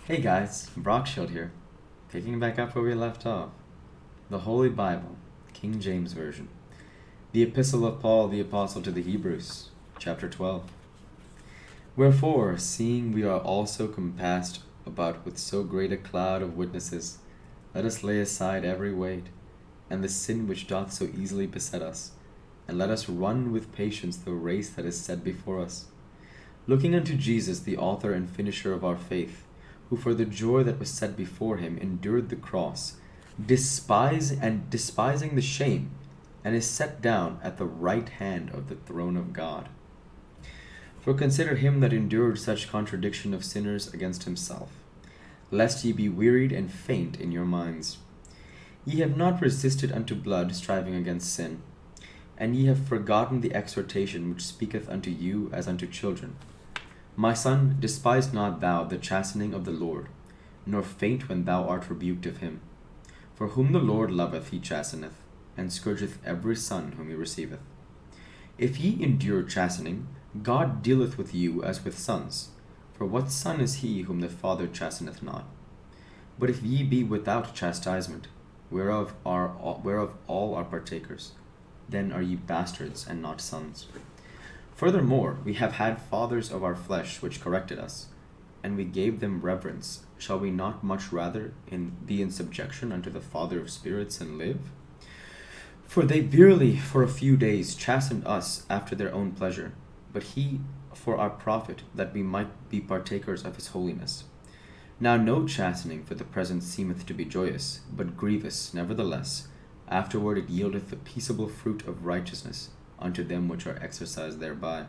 Hey guys, Brockshield here, picking back up where we left off. The Holy Bible, King James Version. The Epistle of Paul the Apostle to the Hebrews, chapter 12. Wherefore, seeing we are also compassed about with so great a cloud of witnesses, let us lay aside every weight, and the sin which doth so easily beset us, and let us run with patience the race that is set before us, looking unto Jesus, the author and finisher of our faith, who for the joy that was set before him endured the cross, despising the shame, and is set down at the right hand of the throne of God. For consider him that endured such contradiction of sinners against himself, lest ye be wearied and faint in your minds. Ye have not resisted unto blood, striving against sin, and ye have forgotten the exhortation which speaketh unto you as unto children. My son, despise not thou the chastening of the Lord, nor faint when thou art rebuked of him. For whom the Lord loveth he chasteneth, and scourgeth every son whom he receiveth. If ye endure chastening, God dealeth with you as with sons. For what son is he whom the Father chasteneth not? But if ye be without chastisement, whereof all are partakers, then are ye bastards and not sons. Furthermore, we have had fathers of our flesh which corrected us, and we gave them reverence. Shall we not much rather be in subjection unto the Father of spirits and live? For they verily for a few days chastened us after their own pleasure, but he for our profit, that we might be partakers of his holiness. Now no chastening for the present seemeth to be joyous, but grievous; nevertheless, afterward it yieldeth the peaceable fruit of righteousness unto them which are exercised thereby.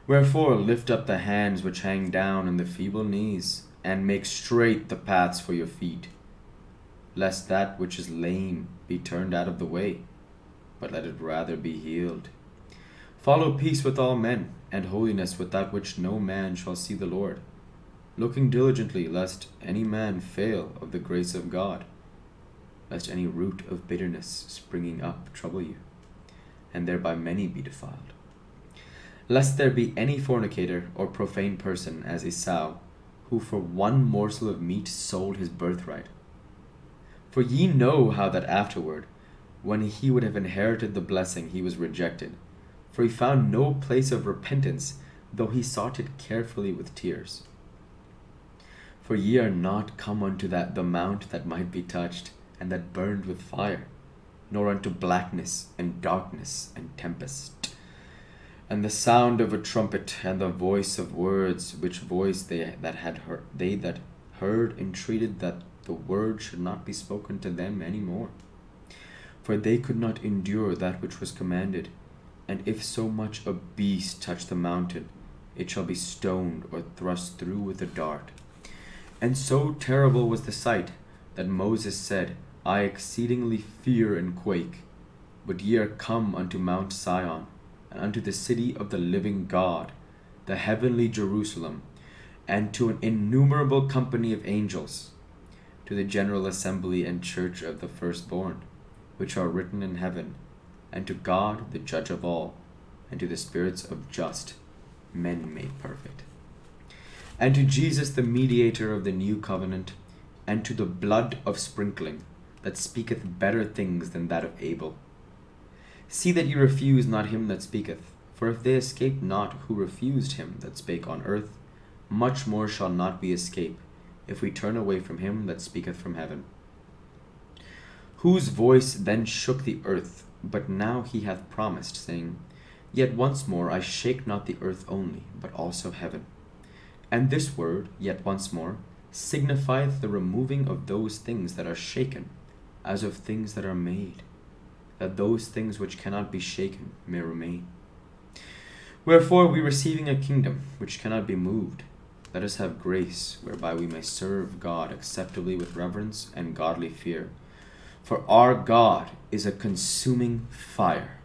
Wherefore lift up the hands which hang down, and the feeble knees, and make straight the paths for your feet, lest that which is lame be turned out of the way, but let it rather be healed. Follow peace with all men, and holiness, without which no man shall see the Lord, looking diligently lest any man fail of the grace of God, lest any root of bitterness springing up trouble you, and thereby many be defiled. Lest there be any fornicator or profane person as Esau, who for one morsel of meat sold his birthright. For ye know how that afterward, when he would have inherited the blessing, he was rejected. For he found no place of repentance, though he sought it carefully with tears. For ye are not come unto the mount that might be touched, and that burned with fire, nor unto blackness and darkness and tempest, and the sound of a trumpet, and the voice of words, which voice they that heard entreated that the word should not be spoken to them any more. For they could not endure that which was commanded. And if so much a beast touch the mountain, it shall be stoned or thrust through with a dart. And so terrible was the sight, that Moses said, I exceedingly fear and quake. But ye are come unto Mount Sion, and unto the city of the living God, the heavenly Jerusalem, and to an innumerable company of angels, to the general assembly and church of the firstborn, which are written in heaven, and to God the judge of all, and to the spirits of just men made perfect, and to Jesus the mediator of the new covenant, and to the blood of sprinkling, that speaketh better things than that of Abel. See that ye refuse not him that speaketh, for if they escaped not who refused him that spake on earth, much more shall not we escape, if we turn away from him that speaketh from heaven. Whose voice then shook the earth, but now he hath promised, saying, Yet once more I shake not the earth only, but also heaven. And this word, yet once more, signifieth the removing of those things that are shaken, as of things that are made, that those things which cannot be shaken may remain. Wherefore we, receiving a kingdom which cannot be moved, let us have grace whereby we may serve God acceptably with reverence and godly fear. For our God is a consuming fire.